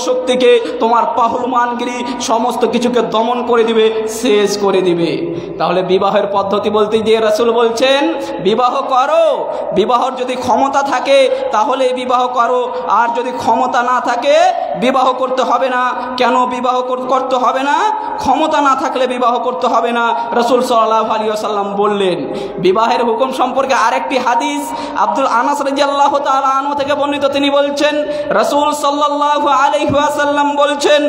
শক্তিকে, তোমার পাহলুমানগিরি সমস্ত কিছুকে দমন করে দিবে, শেষ করে দিবে। তাহলে বিবাহের পদ্ধতি বলতে গিয়ে রাসূল বলছেন বিবাহ করো। বিবাহর যদি ক্ষমতা থাকে তাহলে বিবাহ করো, আর যদি ক্ষমতা না থাকে বিবাহ করতে হবে না। কেন বিবাহ করতে হবে না? ক্ষমতা না থাকলে বিবাহ করতে হবে না। রাসূল সাল্লাল্লাহু আলাইহি ওয়াসাল্লাম বললেন। বিবাহের হুকুম সম্পর্কে আরেকটি হাদিস আব্দুল আনাস রাদিয়াল্লাহু তাআলা আনহু থেকে বর্ণিত, তিনি বলছেন রাসূল সাল্লাল্লাহু আলাইহি ওয়াসাল্লাম বলছেন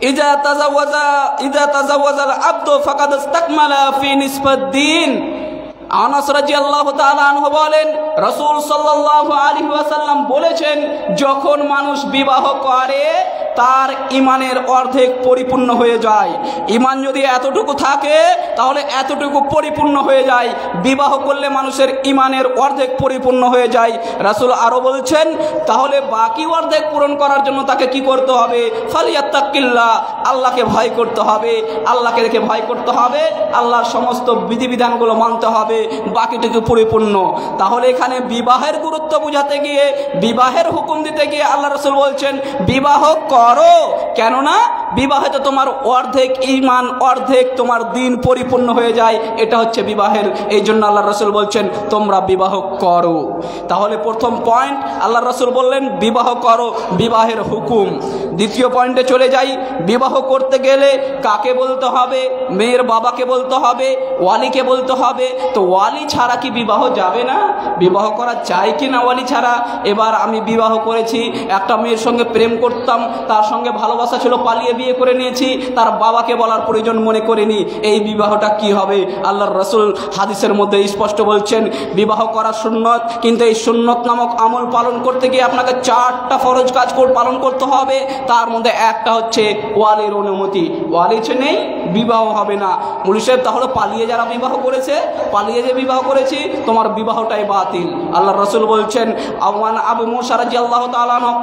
ইজা তাজাওয়াজাল আবদু ফাকাদ ইসতাকমালা ফি নিসফাদ-দ্বীন। আনাস রাদিয়াল্লাহু তাআলা আনহু বলেন রাসূল সাল্লাল্লাহু আলাইহি ওয়াসাল্লাম বলেছেন যখন মানুষ বিবাহ করে তার ঈমানের অর্ধেক পরিপূর্ণ হয়ে যায়। ঈমান যদি এতটুকু থাকে তাহলে এতটুকু পরিপূর্ণ হয়ে যায়। বিবাহ করলে মানুষের ঈমানের অর্ধেক পরিপূর্ণ হয়ে যায়। রাসূল আরো বলছেন তাহলে বাকি অর্ধেক পূরণ করার জন্য তাকে কি করতে হবে? ফালিয়াত্তাকিল্লাহ, আল্লাহকে ভয় করতে হবে। আল্লাহকে দেখে ভয় করতে হবে, আল্লাহর সমস্ত বিধিবিধানগুলো মানতে হবে, বাকিটুকু পরিপূর্ণ। তাহলে এখানে বিবাহের গুরুত্ব বুঝাতে গিয়ে, বিবাহের হুকুম দিতে গিয়ে আল্লাহ রাসূল বলছেন বিবাহ করো। কেননা বিবাহে তো তোমার অর্ধেক ঈমান, অর্ধেক তোমার দিন পরিপূর্ণ হয়ে যায়। এটা হচ্ছে বিবাহের, এই জন্য আল্লাহ রাসূল বলছেন তোমরা বিবাহ করো। তাহলে প্রথম পয়েন্ট আল্লাহ রাসূল বললেন বিবাহ করো, বিবাহের হুকুম। দ্বিতীয় পয়েন্টে চলে যাই, বিবাহ করতে গেলে কাকে বলতে হবে? মেয়ের বাবাকে বলতে হবে, ওয়ালিকে বলতে হবে। তো ওয়ালি ছাড়া কি বিবাহ যাবে না? বিবাহ করা চাই কি না ওয়ালি ছাড়া? এবার আমি বিবাহ করেছি, একটা মেয়ের সঙ্গে প্রেম করতাম, তার সঙ্গে ভালোবাসা ছিল, পালিয়ে বিয়ে করে নিয়েছি, তার বাবাকে বলার প্রয়োজন মনে করিনি, এই বিবাহটা কি হবে? আল্লাহর রাসূল হাদিসের মধ্যে স্পষ্ট বলছেন বিবাহ করা সুন্নত, কিন্তু এই সুন্নত নামক আমল পালন করতে গিয়ে আপনাকে 4টা ফরজ কাজ পালন করতে হবে। তার মধ্যে একটা হচ্ছে ওয়ালির অনুমতি। ওয়ালি নেই বিবাহ হবে না। মুফতি সাহেব তাহলে পালিয়ে যারা বিবাহ করেছে, পালিয়ে যে বিবাহ করেছি তোমার বিবাহটাই বাতিল। আল্লাহ রাসূল বলছেন আবু মুসা রাদিয়াল্লাহু তাআলা আনহু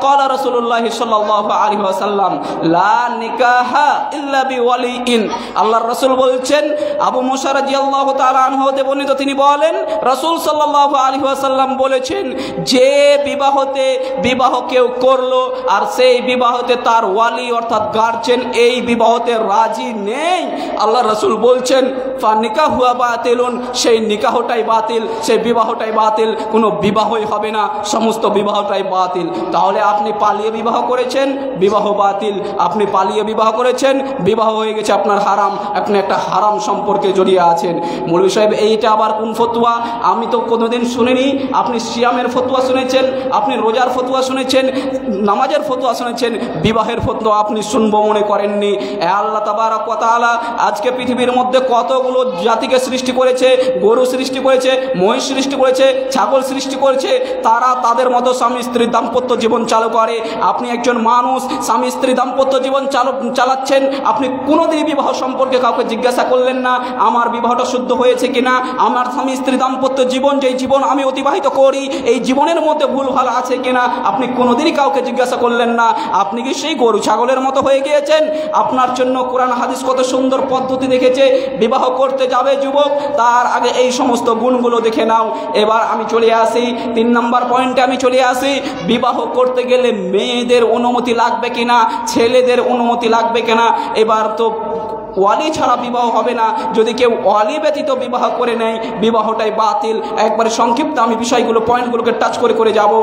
قال রাসূলুল্লাহ সাল্লাল্লাহু আলাইহি ওয়াসাল্লাম লা নিকাহা ইল্লা বিওয়ালিইন। আল্লাহর রাসূল বলছেন আবু মুসা রাদিয়াল্লাহু তাআলা আনহু হতে বর্ণিত, তিনি বলেন রাসূল সাল্লাল্লাহু আলাইহি ওয়াসাল্লাম বলেছেন যে বিবাহ কেউ করলো আর সেই বিবাহতে তার ওয়ালি অর্থাৎ গার্জিয়ান এই বিবাহতে রাজি নেই, আল্লাহ রাসূল বলছেন ফানিকাহু বাতিলুন, সেই নিকাহটাই বাতিল, সেই বিবাহটাই বাতিল, কোনো বিবাহই হবে না, সমস্ত বিবাহটাই বাতিল। তাহলে আপনি পালিয়ে বিবাহ করেছেন, বিবাহ বাতিল। আপনি পালিয়ে বিবাহ করেছেন, বিবাহ হয়ে গেছে আপনার হারাম, আপনি একটা হারাম সম্পর্কে জড়িয়ে আছেন। মৌলভী সাহেব এইটা আবার কোন ফতোয়া? আমি তো কোনোদিন শুনিনি। আপনি সিয়ামের ফতোয়া শুনেছেন, আপনি রোজার ফতোয়া শুনেছেন, নামাজের ফতোয়া শুনেছেন, বিবাহের ফতোয়া আপনি শুনবো মনে করেননি। আল্লাহ তাবারক ওয়া তাআলা আজকে পৃথিবীর মধ্যে কতগুলো জাতিকে সৃষ্টি করেছে, গরু সৃষ্টি করেছে, মহিষ সৃষ্টি করেছে, ছাগল সৃষ্টি করেছে, তারা তাদের মতো স্বামী স্ত্রীর দাম্পত্য জীবন চালু করে। আপনি একজন মানুষ স্বামী স্ত্রী দাম্পত্য জীবন চালাচ্ছেন, আপনি কোনোদিনই বিবাহ সম্পর্কে কাউকে জিজ্ঞাসা করলেন না আমার বিবাহটা শুদ্ধ হয়েছে কিনা, আমার স্বামী স্ত্রী দাম্পত্য জীবন যেই জীবন আমি অতিবাহিত করি এই জীবনের মধ্যে ভুল ভালো আছে কিনা আপনি কোনোদিনই কাউকে জিজ্ঞাসা করলেন না। আপনি কি সেই গরু ছাগলের মতো হয়ে গিয়েছেন? আপনার জন্য কোরআন হাদিস কত সুন্দর পদ্ধতি দেখেছে। বিবাহ করতে যাবে যুবক, তার আগে এই সমস্ত গুণগুলো দেখে নাও। এবার আমি চলে আসি 3 নম্বর পয়েন্টে, আমি চলে আসি বিবাহ করতে গেলে মেয়েদের অনুমতি লাগবে কিনা, ছেলেদের অনুমতি লাগবে কিনা। এবার তো ওয়ালি ছাড়া বিবাহ হবে না, যদি কেউ ওয়ালি ব্যতীত বিবাহ করে নেয় বিবাহটাই বাতিল। একবারে সংক্ষিপ্ত আমি বিষয়গুলো পয়েন্টগুলোকে টাচ করে যাব।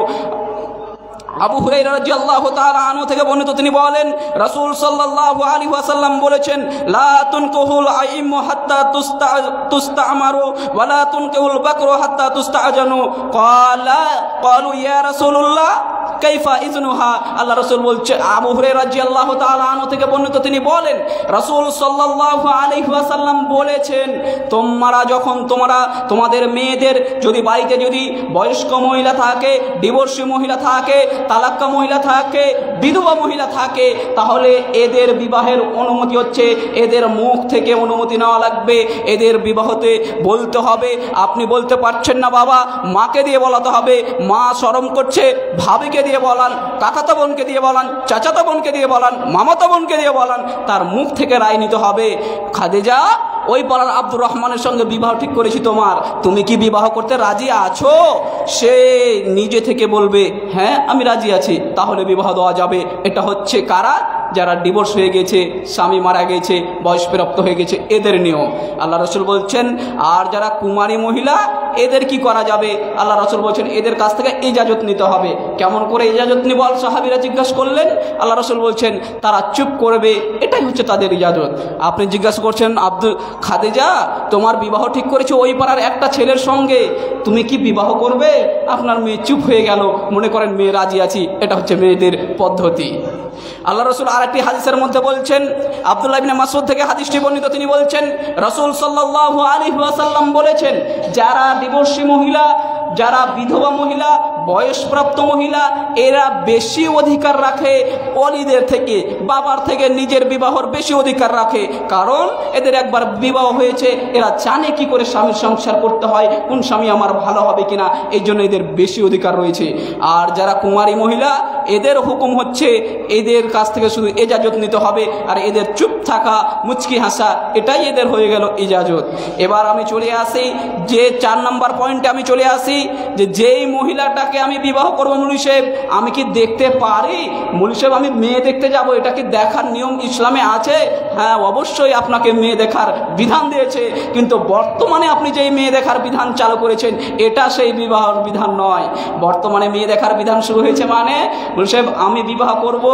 আবু হুরায়রা রাদিয়াল্লাহু তাআলা আনহু থেকে বর্ণিত, তিনি বলেন রাসূল সাল্লাল্লাহু আলাইহি ওয়াসাল্লাম বলেছেন লা তুনকাহুল আইম্মু হাত্তা তুস্তা'মারু ওয়া লা তুনকাহুল বাকরু হাত্তা তুস্তা'জানু। ক্বালু ইয়া রাসূলুল্লাহ কাইফা ইজনুহা। আল্লাহ রাসূল বলছে, আবু হুরায়রা রাদিয়াল্লাহু তাআলা আনহু থেকে বর্ণিত, তিনি বলেন রাসূল সাল্লাল্লাহু আলাইহি ওয়াসাল্লাম বলেছেন তোমরা তোমাদের মেয়েদের যদি বাড়িতে যদি বয়স্ক মহিলা থাকে, ডিভোর্সি মহিলা থাকে, তালাক্কা মহিলা থাকে, বিধবা মহিলা থাকে, তাহলে এদের বিবাহের অনুমতি হচ্ছে এদের মুখ থেকে অনুমতি নেওয়া লাগবে। এদের বিবাহতে বলতে হবে, আপনি বলতে পারছেন না বাবা, মাকে দিয়ে বলাতে হবে। মা শরম করছে, ভাবিকে দিয়ে বলান, কাকাতো বোনকে দিয়ে বলান, চাচাতো বোনকে দিয়ে বলান, মামাতো বোনকে দিয়ে বলান, তার মুখ থেকে রায় নিতে হবে। খাদিজা ওই পাড়ার আব্দুর রহমানের সঙ্গে বিবাহ ঠিক করেছি তোমার, তুমি কি বিবাহ করতে রাজি আছো? সে নিজে থেকে বলবে হ্যাঁ আমি রাজি আছি, তাহলে বিবাহ দেওয়া যাবে। এটা হচ্ছে কারা? যারা ডিভোর্স হয়ে গেছে, স্বামী মারা গেছে, বয়সপ্রাপ্ত হয়ে গেছে, এদের নিয়ম। আল্লাহ রসুল বলছেন আর যারা কুমারী মহিলা এদের কি করা যাবে? আল্লাহ রসুল বলছেন এদের কাছ থেকে ইজাজত নিতে হবে। কেমন করে ইজাজত নিব? সাহাবীরা জিজ্ঞাসা করলেন। আল্লাহ রসুল বলছেন তারা চুপ করবে, এটাই হচ্ছে তাদের ইজাজত। আপনি জিজ্ঞাসা করছেন খাদিজা তোমার বিবাহ ঠিক করেছে ওই পাড়ার একটা ছেলের সঙ্গে, তুমি কি বিবাহ করবে? আপনার মেয়ে চুপ হয়ে গেল, মনে করেন মেয়ে রাজি আছি। এটা হচ্ছে মেয়েদের পদ্ধতি। আল্লাহ রসুল আরেকটি হাদিসের মধ্যে বলছেন, আব্দুল্লাহ ইবনে মাসউদ থেকে হাদিসটি বর্ণিত, তিনি বলছেন রাসূল সাল্লাল্লাহু আলাইহি ওয়াসাল্লাম বলেছেন যারা ডিভোর্সি মহিলা, যারা বিধবা মহিলা, বয়সপ্রাপ্ত মহিলা, এরা বেশি অধিকার রাখে ওলিদের থেকে, বাবার থেকে নিজের বিবাহর বেশি অধিকার রাখে। কারণ এদের একবার বিবাহ হয়েছে, এরা জানে কি করে স্বামীর সংসার করতে হয়, কোন স্বামী আমার ভালো হবে কিনা, এই জন্য এদের বেশি অধিকার রয়েছে। আর যারা কুমারী মহিলা এদের হুকুম হচ্ছে এদের কাছ থেকে শুধু ইজাজত নিতে হবে, আর এদের চুপ থাকা, মুচকি হাসা, এটাই এদের হয়ে গেল ইজাজত। এবার আমি চলে আসি যে 4 নম্বর পয়েন্টে আমি চলে আসি যে যেই মহিলাটাকে আমি বিবাহ করবো, মুলি সাহেব আমি কি দেখতে পারি? মুলি সাহেব আমি মেয়ে দেখতে যাব, এটা কি দেখার নিয়ম ইসলামে আছে? হ্যাঁ অবশ্যই আপনাকে মেয়ে দেখার বিধান দিয়েছে, কিন্তু বর্তমানে আপনি যেই মেয়ে দেখার বিধান চালু করেছেন এটা সেই বিবাহের বিধান নয়। বর্তমানে মেয়ে দেখার বিধান শুরু হয়েছে মানে মুলি সাহেব আমি বিবাহ করব,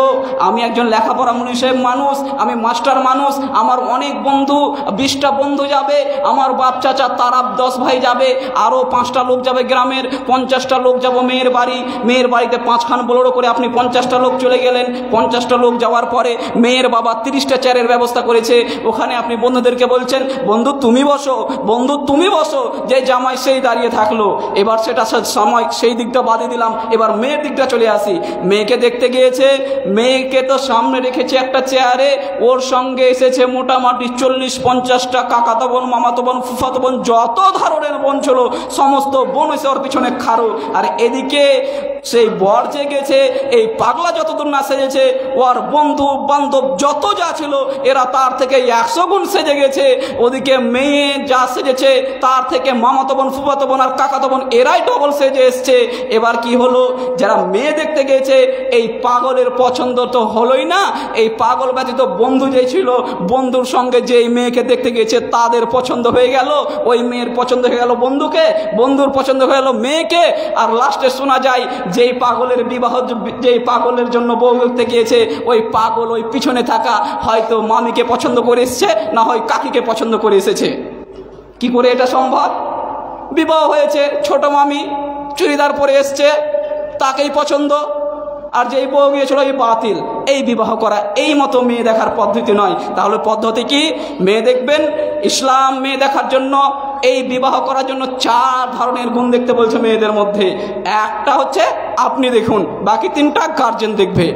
আমি একজন লেখাপড়া মুলি সাহেব মানুষ, আমি মাস্টার মানুষ, আমার অনেক বন্ধু, 20টা বন্ধু যাবে, আমার বাপ চাচা তারা 10 ভাই যাবে, আরও 5টা লোক যাবে গ্রামের, 50টা লোক যাব মেয়ের বাড়ি, মেয়ের বাড়িতে 5খান বোলেরো করে আপনি 50টা লোক চলে গেলেন। 50টা লোক যাওয়ার পরে মেয়ের বাবা 30টা চেয়ারের ব্যবস্থা করেছে, ওখানে আপনি বন্ধুদেরকে বলছেন বন্ধু তুমি বসো, বন্ধু তুমি বসো, যে জামাই সেই দাঁড়িয়ে থাকলো। এবার সেটা সময় সেই দিকটা বাদে দিলাম, এবার মেয়ের দিকটা চলে আসি। মেয়েকে দেখতে গিয়েছে, মেয়েকে তো সামনে রেখেছে একটা চেয়ারে, ওর সঙ্গে এসেছে মোটামুটি 40-50টা কাকাতো বোন, মামাতো বোন, ফুফাতো বোন, যত ধরনের বোন ছিল সমস্ত বোন এসে ওর পিছনে খাড়ো। আর এদিকে সেই বর যে গেছে, এই পাগলা যতদূর না সেজেছে, ওর বন্ধু বান্ধব যত যা ছিল এরা তার থেকে 100 গুণ সেজে গেছে। ওদিকে মেয়ে যা সেজেছে তার থেকে মামাতো বোন, ফুফাতো বোন আর কাকাতো বোন এরাই ডবল সেজে এসছে। এবার কি হলো, যারা মেয়ে দেখতে গেছে এই পাগলের পছন্দ তো হলোই না, এই পাগল ব্যতীত বন্ধু যে ছিল, বন্ধুর সঙ্গে যেই মেয়েকে দেখতে গেছে তাদের পছন্দ হয়ে গেল, ওই মেয়ের পছন্দ হয়ে গেল বন্ধুকে, বন্ধুর পছন্দ হয়ে গেল মেয়েকে। আর লাস্টে শোনা যায় যেই পাগলের বিবাহ, যেই পাগলের জন্য বউ দেখতে গিয়েছে, ওই পাগল ওই পিছনে থাকা হয়তো মামিকে পছন্দ করে এসছে, না হয় কাকিকে পছন্দ করে এসেছে। কি করে এটা সম্ভব? বিবাহ হয়েছে, ছোট মামি চুড়িদার পরে এসছে, তাকেই পছন্দ, আর যেই বউ গিয়েছিল এই বাতিল। এই বিবাহ করা এই মতো মেয়ে দেখার পদ্ধতি নয়। তাহলে পদ্ধতি কি? মেয়ে দেখবেন, ইসলাম মেয়ে দেখার জন্য, এই বিবাহ করার জন্য 4 ধরনের গুণ দেখতে বলছে মেয়েদের মধ্যে। একটা হচ্ছে আপনি দেখুন, বাকি 3টা গার্জেন দেখবে।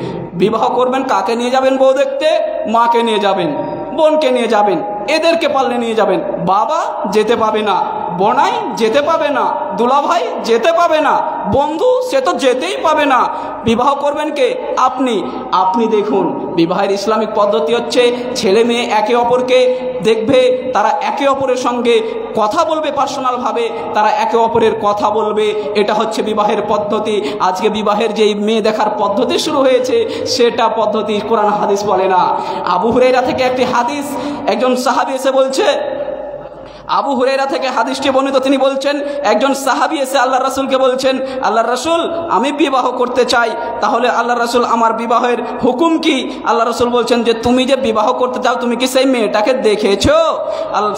বিবাহ করবেন কাকে নিয়ে যাবেন? বউ দেখতে মাকে নিয়ে যাবেন, বোনকে নিয়ে যাবেন, এদেরকে পারলে নিয়ে যাবেন। বাবা যেতে পাবে না, বোনাই যেতে পাবে না, দুলাভাই যেতে পাবে না, বন্ধু সে তো যেতেই পাবে না। বিবাহ করবেন কে? আপনি। আপনি দেখুন, বিবাহের ইসলামিক পদ্ধতি হচ্ছে ছেলে মেয়ে একে অপরকে দেখবে, তারা একে অপরের সঙ্গে কথা বলবে, পার্সোনালভাবে তারা একে অপরের কথা বলবে, এটা হচ্ছে বিবাহের পদ্ধতি। আজকে বিবাহের যেই মেয়ে দেখার পদ্ধতি শুরু হয়েছে সেটা পদ্ধতি কোরআন হাদিস বলে না। আবু হুরায়রা থেকে একটি হাদিস, একজন সাহাবী এসে বলছে, আবু হুরায়রা থেকে হাদিসটি বর্ণিত, তিনি বলছেন একজন সাহাবী এসে আল্লাহ রাসূলকে বলছেন, আল্লাহ রাসূল আমি বিবাহ করতে চাই, তাহলে আল্লাহ রাসূল আমার বিবাহের হুকুম কি? আল্লাহ রাসূল বলছেন যে তুমি যে বিবাহ করতে চাও তুমি কি সেই মেয়েটাকে দেখেছো?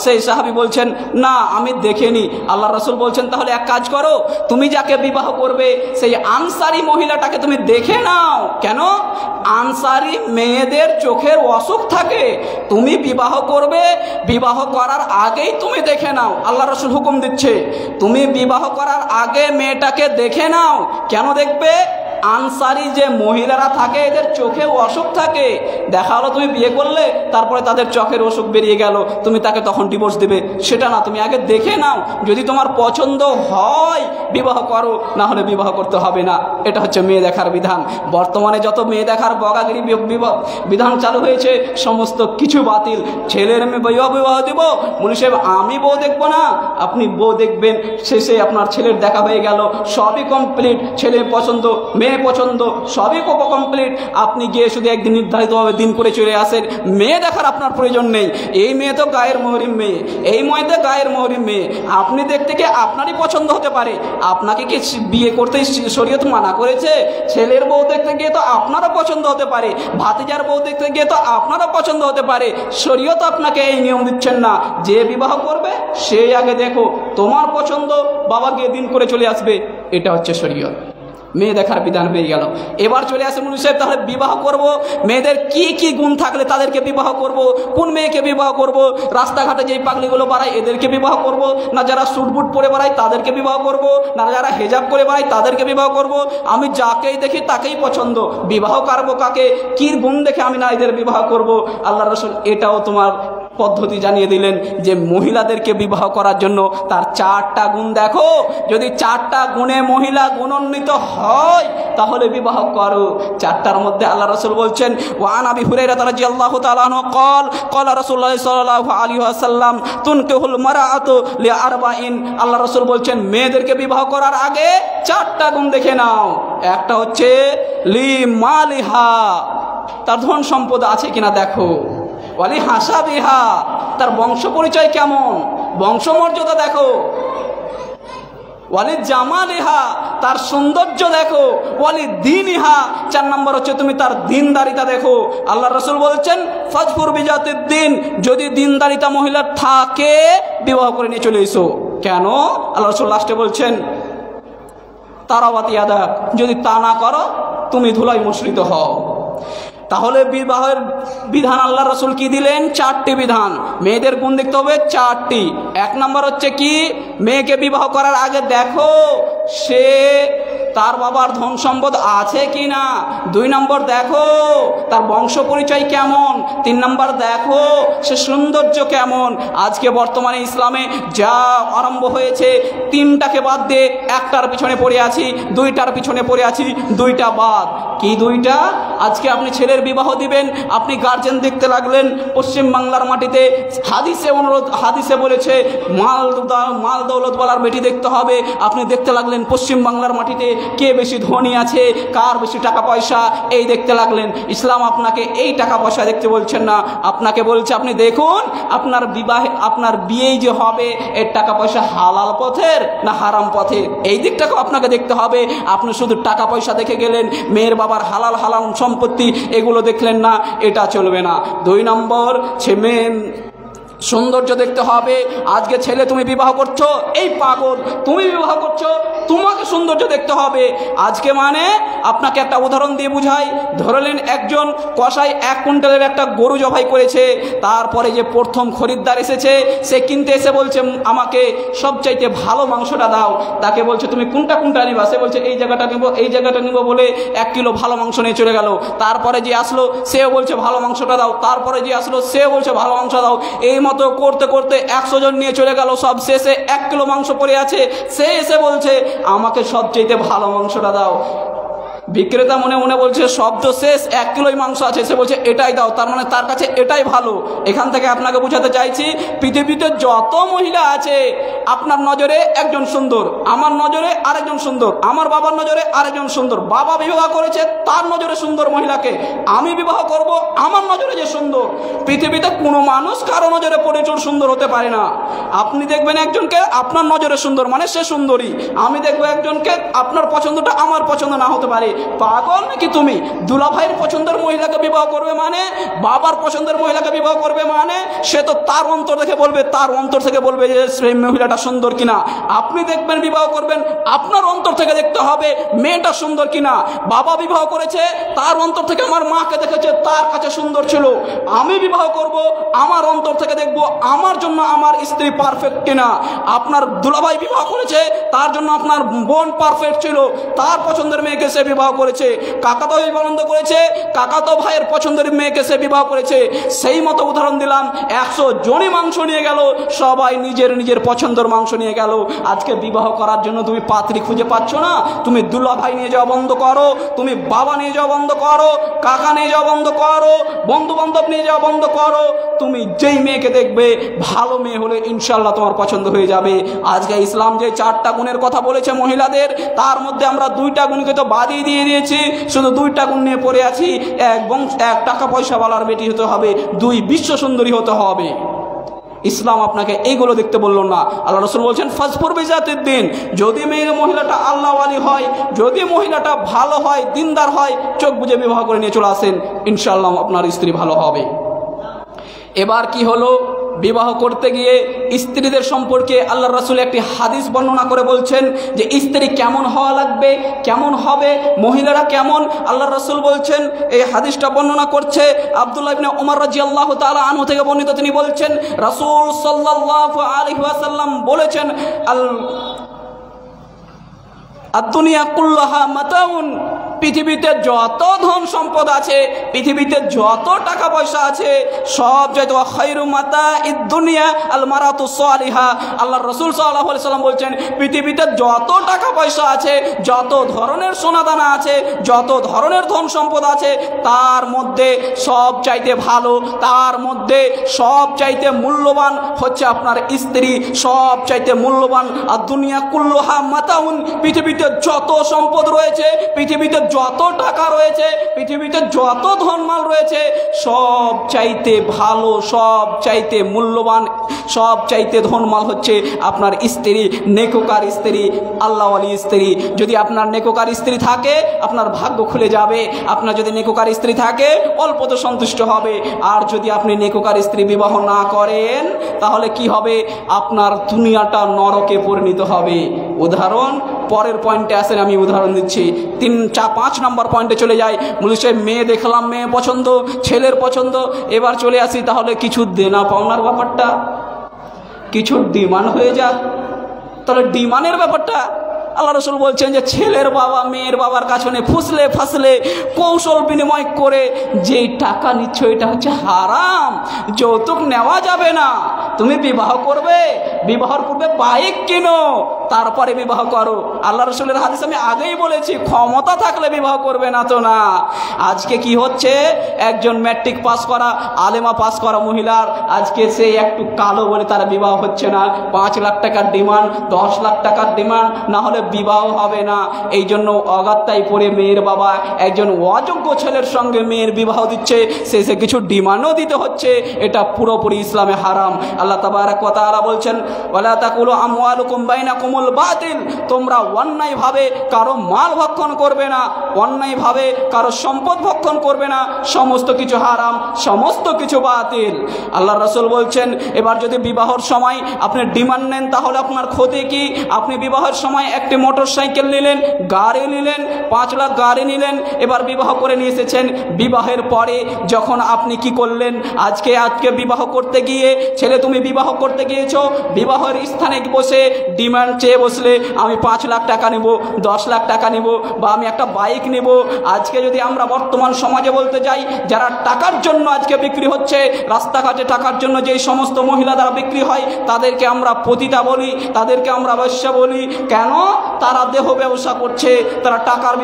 সেই সাহাবী বলছেন না আমি দেখিনি। আল্লাহ রাসূল বলছেন তাহলে এক কাজ করো, তুমি যাকে বিবাহ করবে সেই আনসারী মহিলাটাকে তুমি দেখে নাও। কেন? আনসারী মেয়েদের চোখের অসুখ থাকে, তুমি বিবাহ করবে, বিবাহ করার আগেই তুমি দেখে নাও। আল্লাহ রাসূল হুকুম দিচ্ছে তুমি বিবাহ করার আগে মেয়েটাকে দেখে নাও। কেন দেখবে? আনসারি যে মহিলারা থাকে এদের চোখেও অসুখ থাকে। দেখা হলো তুমি বিয়ে করলে, তারপরে তাদের চোখের অসুখ বেরিয়ে গেল, তুমি তাকে তখন ডিভোর্স দেবে, সেটা না, তুমি আগে দেখে নাও, যদি তোমার পছন্দ হয় বিবাহ করো, না হলে বিবাহ করতে হবে না। এটা হচ্ছে মেয়ে দেখার বিধান। বর্তমানে যত মেয়ে দেখার বগাগিরি বিধান চালু হয়েছে সমস্ত কিছু বাতিল। ছেলের মেয়ে বিবাহ দেব, বলি সাহেব আমি বউ দেখবো না, আপনি বউ দেখবেন, শেষে আপনার ছেলের দেখা হয়ে গেল, সবই কমপ্লিট, ছেলে পছন্দ মেয়ে পছন্দ সবই কমপ্লিট, আপনি গিয়ে শুধু একদিন নির্ধারিতভাবে দিন করে চলে আসেন, মেয়ে দেখার আপনার প্রয়োজন নেই। এই মেয়ে তো গায়ের মোহরিম মেয়ে, এই মেয়ে তো গায়ের মোহরিম মেয়ে, আপনি দেখতে গিয়ে আপনারই পছন্দ হতে পারে, আপনাকে কি বিয়ে করতে শরীয়ত মানা করেছে? ছেলের বউ দেখতে গিয়ে তো আপনারও পছন্দ হতে পারে, ভাতিজার বউ দেখতে গিয়ে তো আপনারও পছন্দ হতে পারে, শরীয়ত আপনাকে এই নিয়ম দিচ্ছেন না। যে বিবাহ করবে সেই আগে দেখো, তোমার পছন্দ, বাবা গিয়ে দিন করে চলে আসবে, এটা হচ্ছে শরীয়ত। মেয়ে দেখার বিধান হয়ে গেল। এবার চলে আসে মুফতি সাহেব, তাহলে বিবাহ করব, মেয়েদের কি কি গুণ থাকলে তাদেরকে বিবাহ করব, কোন মেয়েকে বিবাহ করব, রাস্তাঘাটে যেই পাগলিগুলো বাড়ায় এদেরকে বিবাহ করব, না যারা সুটবুট পরে বেড়ায় তাদেরকে বিবাহ করব, না যারা হেজাব করে বেড়ায় তাদেরকে বিবাহ করব, আমি যাকেই দেখি তাকেই পছন্দ, বিবাহ করব কাকে, কি গুণ দেখে আমি না এদের বিবাহ করব? আল্লাহ রাসূল এটাও তোমার পদ্ধতি জানিয়ে দিলেন যে মহিলাদেরকে বিবাহ করার জন্য তার 4টা গুণ দেখো, যদি 4টা গুণে মহিলা গুণান্বিত হয় তাহলে বিবাহ করো। 4টার মধ্যে আল্লাহ রাসূল বলছেন, ওয়ান আবি হুরায়রা রাদিয়াল্লাহু তাআলা আনহু قال قال رسول الله সাল্লাল্লাহু আলাইহি ওয়াসাল্লাম তুনকিহুল মারআতু লিআরবাইন, আল্লাহ রাসূল বলছেন মেয়েদেরকে বিবাহ করার আগে 4টা গুণ দেখে নাও। একটা হচ্ছে লি মালিহা, তার ধন সম্পদ আছে কিনা দেখো, ওয়ালি হাসাবিহা, তার বংশ পরিচয় কেমন, বংশমর্যাদা দেখো, ওয়ালি জামালিহা, তার সৌন্দর্য দেখো, ওয়ালি দীনিহা, 4 নম্বর হচ্ছে তুমি তার দিনদারিতা দেখো। আল্লাহ রাসূল বলছেন ফাজফুর বিজাতিদ দিন, যদি দিনদারিতা মহিলা থাকে বিবাহ করে নিয়ে চলে এসো। কেন? আল্লাহ রাসূল লাস্টে বলছেন তারাবাতি আদা, যদি তা না করো তুমি ধুলাই মুশরিত হও। তাহলে বিবাহের বিধান আল্লাহ রাসূল কি দিলেন? 4টি বিধান। মেয়েদের গুণ দেখতে হবে 4টি। 1 নম্বর হচ্ছে কি, মেয়েকে বিবাহ করার আগে দেখো সে তার বাবার ধন সম্পদ আছে কিনা, 2 নম্বর দেখো তার বংশ পরিচয় কেমন, 3 নম্বর দেখো সে সৌন্দর্য কেমন। আজকে বর্তমানে ইসলামে যা আরম্ভ হয়েছে 3টাকে বাদ দিয়ে 1টার পিছনে পড়ে আছি, 2টার পিছনে পড়ে আছি, 2টা বাদ। কি 2টা? আজকে আপনি ছেলের বিবাহ দিবেন, আপনি গার্জেন দেখতে লাগলেন পশ্চিম বাংলার মাটিতে, হাদিসে বলেছে মাল দৌলতওয়ালার বেটি দেখতে হবে, আপনি দেখতে লাগলেন পশ্চিম বাংলার মাটিতে কে বেশি ধনী আছে, কার বেশি টাকা পয়সা, এই দেখতে লাগলেন। ইসলাম আপনাকে এই টাকা পয়সা দেখতে বলছেন না, আপনাকে বলছে আপনি দেখুন আপনার বিবাহে আপনার বিয়েই যে হবে এর টাকা পয়সা হালাল পথের না হারাম পথের, এই দিকটাকেও আপনাকে দেখতে হবে। আপনি শুধু টাকা পয়সা দেখে গেলেন, মেয়ের বাবার হালাল সম্পত্তি এগুলো দেখলেন না, এটা চলবে না। 2 নম্বর মেয়ে সৌন্দর্য দেখতে হবে। আজকে ছেলে তুমি বিবাহ করছো, এই পাগল তুমি বিবাহ করছো, তোমাকে সৌন্দর্য দেখতে হবে। আজকে মানে আপনাকে একটা উদাহরণ দিয়ে বুঝাই, ধরলেন একজন কসাই 1 কুইন্টালের একটা গরু জবাই করেছে, তারপরে যে প্রথম খরিদ্দার এসেছে সে কিনতে এসে বলছে আমাকে সবচাইতে ভালো মাংসটা দাও, তাকে বলছে তুমি কোনটা নিবা, সে বলছে এই জায়গাটা নিব বলে 1 কিলো ভালো মাংস নিয়ে চলে গেল। তারপরে যে আসলো সেও বলছে ভালো মাংসটা দাও, তারপরে যে আসলো সেও বলছে ভালো মাংস দাও, এই মতো করতে করতে 100 জন নিয়ে চলে গেল, সব শেষে 1 কিলো মাংস পড়ে আছে, সে এসে বলছে আমাকে সবচেয়ে ভালো মাংসটা দাও। বিক্রেতা মনে মনে বলছে শব্দ শেষ, 1 কিলোই মাংস আছে, সে বলছে এটাই দাও, তার মানে তার কাছে এটাই ভালো। এখান থেকে আপনাকে বোঝাতে চাইছি পৃথিবীতে যত মহিলা আছে আপনার নজরে একজন সুন্দর, আমার নজরে আরেকজন সুন্দর, আমার বাবার নজরে আরেকজন সুন্দর, বাবা বিবাহ করেছে তার নজরে সুন্দর মহিলাকে, আমি বিবাহ করব আমার নজরে যে সুন্দর। পৃথিবীতে কোনো মানুষ কারো নজরে প্রচুর সুন্দর হতে পারে না। আপনি দেখবেন একজনকে আপনার নজরে সুন্দর মানে সে সুন্দরী, আমি দেখবো একজনকে আপনার পছন্দটা আমার পছন্দ না হতে পারে। পাগল নাকি তুমি? দুলাভাইয়ের পছন্দের মহিলাকে বিবাহ করবে মানে, বাবার পছন্দের মহিলাকে বিবাহ করবে মানে, সে তো তার অন্তর থেকে বলবে, তার অন্তর থেকে বলবে যে সেই মহিলাটা সুন্দর কিনা। আপনি দেখবেন বিবাহ করবেন, আপনার অন্তর থেকে দেখতে হবে মেয়েটা সুন্দর কিনা। বাবা বিবাহ করেছে, তার অন্তর থেকে আমার মাকে দেখেছে, তার কাছে সুন্দর ছিল। আমি বিবাহ করব, আমার অন্তর থেকে দেখব আমার জন্য আমার স্ত্রী পারফেক্ট কিনা। আপনার দুলাভাই বিবাহ করেছে, তার জন্য আপনার বোন পারফেক্ট ছিল, তার পছন্দের মেয়েকে সে বিবাহ বিবাহ করেছে, কাকাতো ভাই পছন্দ করেছে, কাকাতো ভাইয়ের পছন্দের মেয়েকে সে বিবাহ করেছে। সেই মতো উদাহরণ দিলাম, 100 জনই মাংস নিয়ে গেল, সবাই নিজের নিজের পছন্দের মাংস নিয়ে গেল। আজকে বিবাহ করার জন্য তুমি পাত্রী খুঁজে পাচ্ছ না, তুমি দুলা ভাই নিয়ে যাওয়া বন্ধ করো, তুমি বাবা নিয়ে যাওয়া বন্ধ করো, কাকা নিয়ে যাওয়া বন্ধ করো, বন্ধু বান্ধব নিয়ে যাওয়া বন্ধ করো। তুমি যেই মেয়েকে দেখবে ভালো মেয়ে হলে ইনশাল্লাহ তোমার পছন্দ হয়ে যাবে। আজকে ইসলাম যে 4টা গুণের কথা বলেছে মহিলাদের, তার মধ্যে আমরা 2টা গুণকে তো বাদই দিয়ে দিয়েছি, শুধু 2টা গুণ নিয়ে পড়ে আছি। 1 টাকা পয়সাওয়ালার বেটি হতে হবে, 2 বিশ্ব সুন্দরী হতে হবে। ইসলাম আপনাকে এইগুলো দেখতে বললো না। আল্লাহ রাসূল বলছেন ফাজফুর বিজাতিদ দিন, যদি মেয়ের মহিলাটা আল্লাহওয়ালি হয়, যদি মহিলাটা ভালো হয়, দিনদার হয়, চোখ বুজে বিবাহ করে নিয়ে চলে আসেন, ইনশাআল্লাহ আপনার স্ত্রী ভালো হবে। এবার কি হলো, বিবাহ করতে গিয়ে স্ত্রীদের সম্পর্কে আল্লাহ রাসূল একটি হাদিস বর্ণনা করে বলছেন যে স্ত্রী কেমন হওয়া লাগবে, কেমন হবে, মহিলারা কেমন। আল্লাহ রাসূল বলছেন, এই হাদিসটা বর্ণনা করছে আব্দুল্লাহ ইবনে উমর রাদিয়াল্লাহু তাআলা আনহু থেকে বর্ণিত। তিনি বলছেন রাসূল সাল্লাল্লাহু আলাইহি ওয়াসাল্লাম বলেছেন, আদ-দুনিয়া কুল্লুহা মাতাউন, পৃথিবীতে যত ধন সম্পদ আছে, পৃথিবীতে যত টাকা পয়সা আছে, সব চাইতে খায়রু মাতাইদ দুনিয়া আল মারাতু সালিহা। আল্লাহর রাসূল সাল্লাল্লাহু আলাইহি সাল্লাম বলছেন, পৃথিবীতে যত টাকা পয়সা আছে, যত ধরনের সোনাদানা আছে, যত ধরনের ধন সম্পদ আছে, তার মধ্যে সব চাইতে ভালো, তার মধ্যে সব চাইতে মূল্যবান হচ্ছে আপনার স্ত্রী, সব চাইতে মূল্যবান। আর দুনিয়া কুল্লুহা মাতাউন, পৃথিবীতে যত সম্পদ রয়েছে, পৃথিবীতে যত টাকা রয়েছে, পৃথিবীতে যত ধনমাল রয়েছে, সব চাইতে ভালো, সব চাইতে মূল্যবান, সব চাইতে ধনমাল হচ্ছে আপনার স্ত্রী, নেককার স্ত্রী, আল্লাহওয়ালি স্ত্রী। যদি আপনার নেককার স্ত্রী থাকে আপনার ভাগ্য খুলে যাবে। আপনার যদি নেককার স্ত্রী থাকে অল্পতে সন্তুষ্ট হবে। আর যদি আপনি নেককার স্ত্রী বিবাহ না করেন তাহলে কি হবে, আপনার দুনিয়াটা নরকে পরিণত হবে। উদাহরণ পরের পয়েন্টে আসেন, আমি উদাহরণ দিচ্ছি। 5 নম্বর পয়েন্টে চলে যাই। বলছে মেয়ে দেখলাম, মেয়ে পছন্দ, ছেলের পছন্দ। এবার চলে আসি তাহলে কিছু দেনা পাওনার ব্যাপারটা, কিছু ডিমান্ড হয়ে যায়। তাহলে ডিমান্ডের ব্যাপারটা আল্লাহ রাসূল বলছেন যে ছেলের বাবা মেয়ের বাবার কাছে ফুসলে ফাসলে কৌশল বিনিময় করে যে টাকা নিচ্ছ এটা হচ্ছে হারাম, যৌতুক নেওয়া যাবে না। তুমি বিবাহ করবে, বিবাহের পূর্বে বাইক কিনো, তারপরে বিবাহ করো। আল্লাহ রাসূলের হাদিস আমি আগেই বলেছি, ক্ষমতা থাকলে বিবাহ করবে না তো না। আজকে কি হচ্ছে, একজন ম্যাট্রিক পাস করা, আলেমা পাস করা মহিলার আজকে সে একটু কালো বলে তার বিবাহ হচ্ছে না। 5 লাখ টাকার ডিমান্ড, 10 লাখ টাকার ডিমান্ড, না হলে বিবাহ হবে না। এই জন্য অগাত্তায় পড়ে মেয়ের বাবা একজন অযোগ্য ছেলের সঙ্গে মেয়ের বিবাহ দিচ্ছে, সে কিছু ডিমান্ডও দিতে হচ্ছে। এটা পুরোপুরি ইসলামে হারাম। আল্লাহ তাবারাক ওয়া তাআলা বলছেন, ওয়ালা তাকুলু আমওয়ালুকুম বাইনাকুমুল বাতিল, তোমরা অন্যায়ভাবে কারো মাল ভক্ষণ করবে না, অন্যায়ভাবে কারো সম্পদ ভক্ষণ করবে না। সমস্ত কিছু হারাম, সমস্ত কিছু বাতিল। আল্লাহ রাসূল বলছেন, এবার যদি বিবাহের সময় আপনি ডিমান্ড নেন তাহলে আপনার ক্ষতি কি? আপনি বিবাহের সময় একটি মোটর সাইকেল নিলেন, গাড়ি নিলেন, 5 লাখ গাড়ি নিলেন, এবার বিবাহ করে নিয়ে এসেছেন। বিবাহের পরে যখন আপনি কি করলেন, আজকে বিবাহ করতে গিয়ে, ছেলে তুমি বিবাহ করতে গিয়েছো, বিবাহের স্থানে বসে ডিমান্ড চেয়ে বসলে আমি 5 লাখ টাকা নেব, 10 লাখ টাকা নেব, বা আমি একটা বাইক নেব। আজকে যদি আমরা বর্তমান সমাজে বলতে যাই, যারা টাকার জন্য আজকে বিক্রি হচ্ছে, রাস্তাঘাটে টাকার জন্য যেই সমস্ত মহিলা দ্বারা বিক্রি হয় তাদেরকে আমরা পতিতা বলি, তাদেরকে আমরা বেশ্যা বলি। কেন? তারা দেহ ব্যবসা করছে, তারা টাকার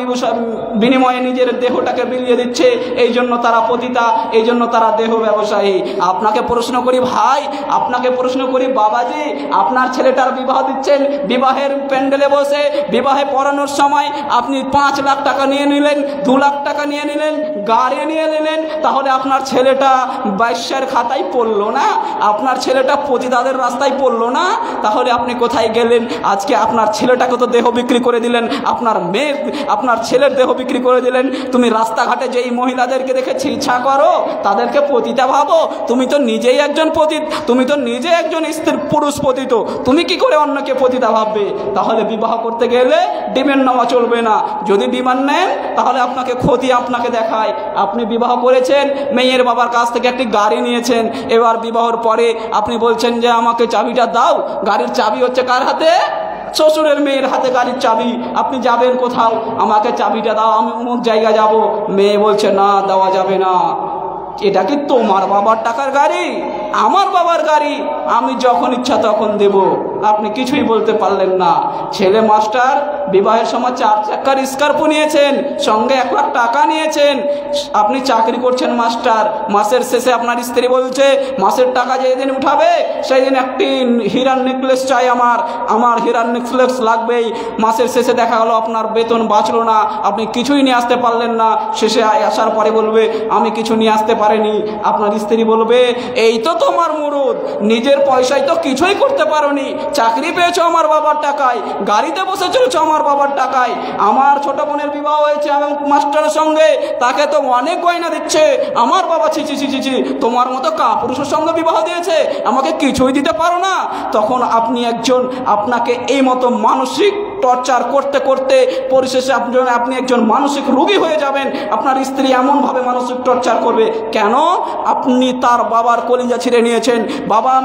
বিনিময়ে নিজের দেহটাকে বিলিয়ে দিচ্ছে, এই জন্য তারা পতিতা, এই জন্য তারা দেহ ব্যবসায়ী। আপনাকে প্রশ্ন করি ভাই, আপনাকে প্রশ্ন করি বাবাজি, আপনার ছেলেটার বিবাহ দিচ্ছেন, বিবাহের প্যান্ডেলে বসে বিবাহে পড়ানোর সময় আপনি 5 লাখ টাকা নিয়ে নিলেন, 2 লাখ টাকা নিয়ে নিলেন, গাড়ি নিয়ে নিলেন, তাহলে আপনার ছেলেটা বাইশের খাতায় পড়লো না? আপনার ছেলেটা পতিতাদের রাস্তায় পড়লো না? তাহলে আপনি কোথায় গেলেন? আজকে আপনার ছেলেটাকে তো দেহ বিক্রি করে দিলেন, আপনার মেয়ে, আপনার ছেলের দেহ বিক্রি করে দিলেন। তুমি রাস্তাঘাটে যেই মহিলাদেরকে দেখে ছিঁচা করো তাদেরকে পতিতা ভাবো। তুমি তো নিজেই একজন পতিত, তুমি তো নিজে একজন স্ত্রী পুরুষ পতিত, তুমি কি করে অন্যকে পতিতা ভাববে? তাহলে বিবাহ করতে গেলে ডিমান্ড নেওয়া চলবে না। যদি ডিমান্ড নেন তাহলে আপনাকে ক্ষতি আপনাকে দেখায়। আপনি বিবাহ করেছেন, মেয়ের বাবার কাছ থেকে একটি গাড়ি নিয়েছেন, এবার বিবাহের পরে আপনি বলছেন যে আমাকে চাবিটা দাও। গাড়ির চাবি হচ্ছে কার হাতে? শ্বশুরের মেয়ের হাতে গাড়ির চাবি, আপনি যাবেন কোথাও, আমাকে চাবিটা দাও, আমি অমুক জায়গা যাব। মেয়ে বলছে না, দেওয়া যাবে না। এটা কি তোমার বাবার টাকার গাড়ি? আমার বাবার গাড়ি, আমি যখন ইচ্ছা তখন দেব। আপনি কিছুই বলতে পারলেন না। ছেলে মাস্টার, বিবাহের সময় 4 চাকার স্কর্পিও নিয়েছেন, সঙ্গে 1 লাখ টাকা নিয়েছেন। আপনি চাকরি করছেন মাস্টার, মাসের শেষে আপনার স্ত্রী বলছে মাসের টাকা যেদিন উঠাবে সেই দিন একটি হীরার নেকলেস চাই, আমার হীরার নেকলেস লাগবেই। মাসের শেষে দেখা গেল আপনার বেতন বাঁচলো না, আপনি কিছুই নিয়ে আসতে পারলেন না। শেষে আসার পরে বলবে আমি কিছু নিয়ে আসতে পারিনি। আপনার স্ত্রী বলবে এই তো তোমার মুরুদ, নিজের পয়সায় তো কিছুই করতে পারোনি। চাকরি পেয়েছো আমার বাবার টাকায়, গাড়িতে বসে চলেছো আমার বাবার টাকায়। আমার ছোট বোনের বিবাহ হয়েছে এবং মাস্টারের সঙ্গে, তাকে তো অনেক গয়না দিচ্ছে আমার বাবা। ছি ছি ছি ছি, তোমার মতো কাপুরুষের সঙ্গে বিবাহ দিয়েছে, আমাকে কিছুই দিতে পারো না। তখন আপনাকে এই মতো মানসিক টর্চার করতে করতে পরিশেষে আপনি একজন মানসিক রোগী হয়ে যাবেন। আপনার স্ত্রী এমনভাবে মানসিক টর্চার করবে, কেন? আপনি তার বাবার কলিজা ছিঁড়ে নিয়েছেন।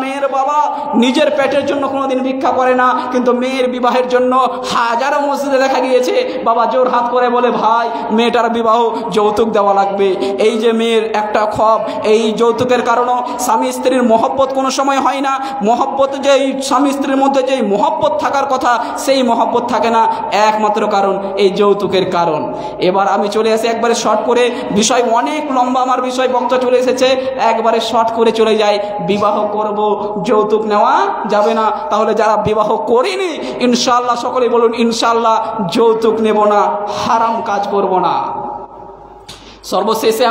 মেয়ের বাবা নিজের পেটের জন্য কোনোদিন ভিক্ষা করে না, কিন্তু মেয়ের বিবাহের জন্য হাজারো মসজিদে দেখা গিয়েছে বাবা জোর হাত করে বলে ভাই মেয়েটার বিবাহ যৌতুক দেওয়া লাগবে। এই যে মেয়ের একটা ক্ষোভ, এই যৌতুকের কারণে স্বামী স্ত্রীর মহব্বত কোনো সময় হয় না। মহব্বত, যে স্বামী স্ত্রীর মধ্যে যেই মহব্বত থাকার কথা সেই মহব্বত থাকে না, একমাত্র কারণ এই যৌতুকের কারণ। এবার আমি চলে আসি একবারে শর্ট করে, বিষয় অনেক লম্বা, আমার বিষয় বক্তব্য চলে এসেছে, একবারে শর্ট করে চলে যাই। বিবাহ করব, যৌতুক নেওয়া যাবে না। তাহলে যারা বিবাহ করেনি ইনশাআল্লাহ সকলেই বলুন ইনশাআল্লাহ যৌতুক নেব না, হারাম কাজ করব না। সর্বশেষে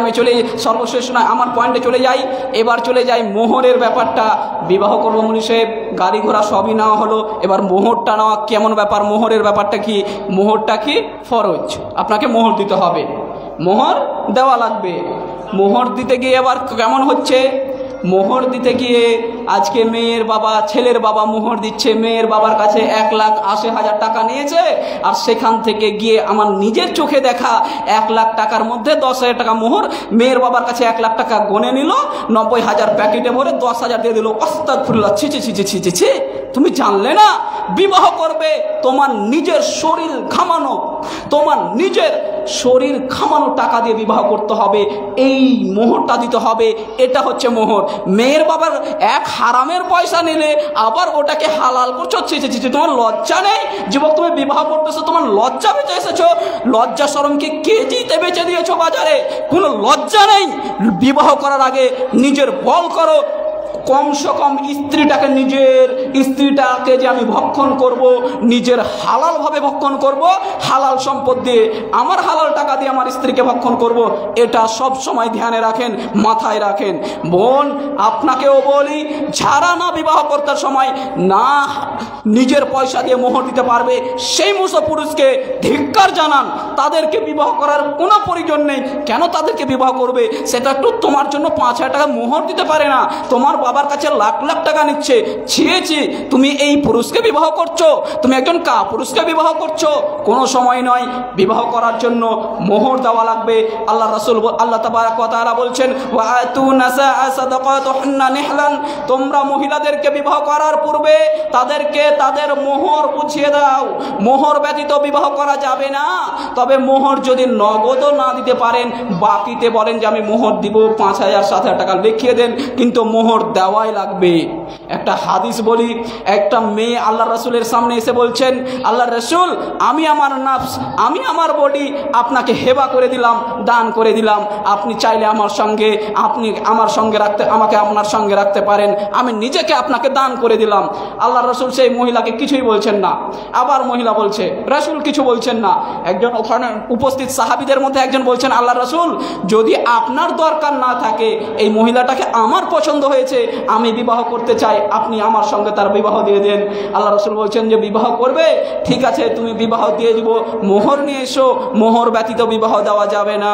সর্বশেষ নয়, আমার পয়েন্টে চলে যাই। এবার চলে যাই মোহরের ব্যাপারটা। বিবাহ করবো মনীষে, গাড়ি ঘোড়া সবই নেওয়া হলো, এবার মোহরটা নেওয়া কেমন ব্যাপার? মোহরের ব্যাপারটা কি? মোহরটা কি ফরজ, আপনাকে মোহর দিতে হবে, মোহর দেওয়া লাগবে। মোহর দিতে গিয়ে এবার কেমন হচ্ছে? মোহর দিতে গিয়ে আজকে মেয়ের বাবা, ছেলের বাবা মোহর দিচ্ছে, মেয়ের বাবার কাছে 1,80,000 টাকা নিয়েছে, আর সেখান থেকে গিয়ে আমার নিজের চোখে দেখা 1 লাখ টাকার মধ্যে 10,000 টাকা মোহর, মেয়ের বাবার কাছে 1 লাখ টাকা গনে নিল, 90,000 প্যাকেটে ভরে 10,000 দিয়ে দিল। আস্তাগফিরুল্লাহ, ছি ছি ছি ছি ছি ছি। তুমি জানলে না বিবাহ করবে তোমার নিজের শরীর ঘামানো, তোমার নিজের শরীর ঘামানো টাকা দিয়ে বিবাহ করতে হবে, এই মোহরটা দিতে হবে। এটা হচ্ছে মোহর। মেয়ের বাবার এক হারামের পয়সা নিলে আবার ওটাকে হালাল করছো, তোমার লজ্জা নেই? যুবক, তুমি বিবাহ করতেছো, তোমার লজ্জা বেঁচে এসেছো? লজ্জা শরমকে কেজিতে বেচে দিয়েছো বাজারে, কোনো লজ্জা নেই। বিবাহ করার আগে নিজের বল করো, কমসে কম স্ত্রীটাকে যে আমি ভক্ষণ করব, নিজের হালালভাবে ভক্ষণ করব, হালাল সম্পদ দিয়ে, আমার হালাল টাকা দিয়ে আমার স্ত্রীকে ভক্ষণ করব, এটা সব সময় ধ্যানে রাখেন, মাথায় রাখেন। বোন, আপনাকেও বলি, যারা না বিবাহ করতে সময় না নিজের পয়সা দিয়ে মোহর দিতে পারবে, সেই সমস্ত পুরুষকে ধিক্কার জানান। তাদেরকে বিবাহ করার কোনো প্রয়োজন নেই। কেন তাদেরকে বিবাহ করবে? সেটা একটু তোমার জন্য 5,000 টাকা মোহর দিতে পারে না, তোমার বাবার কাছে লাখ লাখ টাকা নিচ্ছে। ছিয়েছি, তুমি এই পুরুষকে বিবাহ করছো, তুমি একজন পুরুষকে বিবাহ করছো। কোনো সময় নয়, বিবাহ করার জন্য মোহর দেওয়া লাগবে। আল্লাহ রাসূল, আল্লাহ তাবারাক ওয়া তাআলা বলছেন, ওয়া আতু নাসাআ সাদাকাতুহুন্না নিহলান, তোমরা মহিলাদেরকে বিবাহ করার পূর্বে তাদেরকে তাদের মোহর বুঝিয়ে দাও। মোহর ব্যতীত বিবাহ করা যাবে না। তবে মোহর যদি নগদও না দিতে পারেন, বাকিতে বলেন যে আমি মোহর দিব, 5,000 7,000 টাকা লিখিয়ে দেন, কিন্তু মোহর দেওয়াই লাগবে। একটা হাদিস বলি, একটা মেয়ে আল্লাহ রাসূলের সামনে এসে বলছেন, আল্লাহ রাসূল, আমি আমার নাফস, আমি আমার বডি আপনাকে হেবা করে দিলাম, দান করে দিলাম। আপনি চাইলে আপনি আমার সঙ্গে আমাকে আপনার সঙ্গে রাখতে পারেন, আমি নিজেকে আপনাকে দান করে দিলাম। আল্লাহ রাসূল সেই মহিলাকে কিছুই বলছেন না। আবার মহিলা বলছে, রাসূল কিছু বলছেন না। একজন ওখানে উপস্থিত সাহাবীদের মধ্যে একজন বলছেন, আল্লাহ রাসূল, যদি আপনার দরকার না থাকে, এই মহিলাটাকে আমার পছন্দ হয়েছে, আমি বিবাহ করতে চাই, আপনি আমার সঙ্গে তার বিবাহ দিয়ে দেন। আল্লাহ রাসূল বলছেন যে বিবাহ করবে, ঠিক আছে, তুমি বিবাহ দিয়ে দিব, মোহর নিয়ে এসো, মোহর ব্যতীত বিবাহ দেওয়া যাবে না।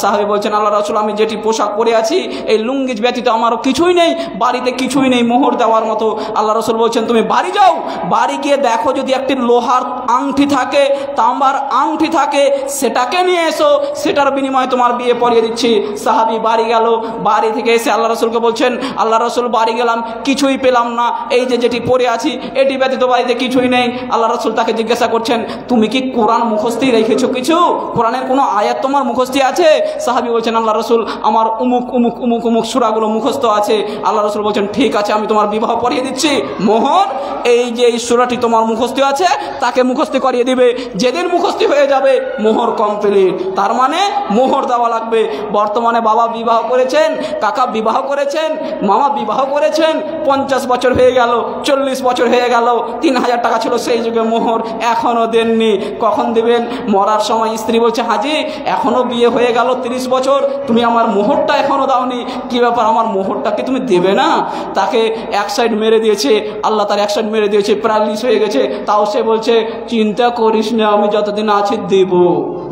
সাহাবী বলছেন, আল্লাহ রাসূল, আমি যেটি পোশাক পরে আছি, এই লুঙ্গি ব্যতীত আমারও কিছুই নেই, বাড়িতে কিছুই নেই মোহর দেওয়ার মতো। আল্লাহ রাসূল বলছেন, তুমি বাড়ি যাও, বাড়ি গিয়ে দেখো যদি একটি লোহার আংটি থাকে, তাম্বার আংটি থাকে, সেটাকে নিয়ে এসো, সেটার বিনিময়ে তোমার বিয়ে পড়িয়ে দিচ্ছি। সাহাবী বাড়ি গেল, বাড়ি থেকে এসে আল্লাহ রসুলকে বলছেন, আল্লাহ রসুল বাড়ি গেলাম, কিছুই পেলাম না, এই যে যেটি পড়ে আছি এটি ব্যতীত বাড়িতে কিছুই নেই। আল্লাহ রসুল তাকে জিজ্ঞাসা করছেন, তুমি কি কোরআন মুখস্থি রেখেছো? কিছু কোরআনের কোনো আয়াত তোমার মুখস্থি আছে? সাহাবী বলছেন, আল্লাহ রসুল আমার উমুক উমুক উমুক উমুক সূরাগুলো মুখস্থ আছে। আল্লাহ রসুল বলছেন, ঠিক আছে, আমি তোমার বিবাহ পড়িয়ে দিচ্ছি। মোহর, এই যে এই সূরাটি তোমার মুখস্থি আছে তাকে মুখস্থি করিয়ে দিবে, যেদিন মুখস্থি হয়ে যাবে মোহর কমপ্লিট। তার মানে মোহর দেওয়া লাগবে। বর্তমানে বাবা বিবাহ করেছেন, কাকা বিবাহ করেছেন, মামা বিবাহ করেছেন, 50 বছর হয়ে গেল, 40 বছর হয়ে গেল, 3000 টাকা ছিল সেই যুগে মোহর, এখনও দেননি। কখন দেবেন? মরার সময় স্ত্রী বলছে, হাজি এখনও বিয়ে হয়ে গেল 30 বছর, তুমি আমার মোহরটা এখনও দাওনি, কি ব্যাপার, আমার মোহরটা কি তুমি দেবে না? তাকে এক সাইড মেরে দিয়েছে, আল্লাহ তার এক সাইড মেরে দিয়েছে, প্যারালিস হয়ে গেছে, তাও সে বলছে, চিন্তা করিস না, আমি যতদিন আছি দেব।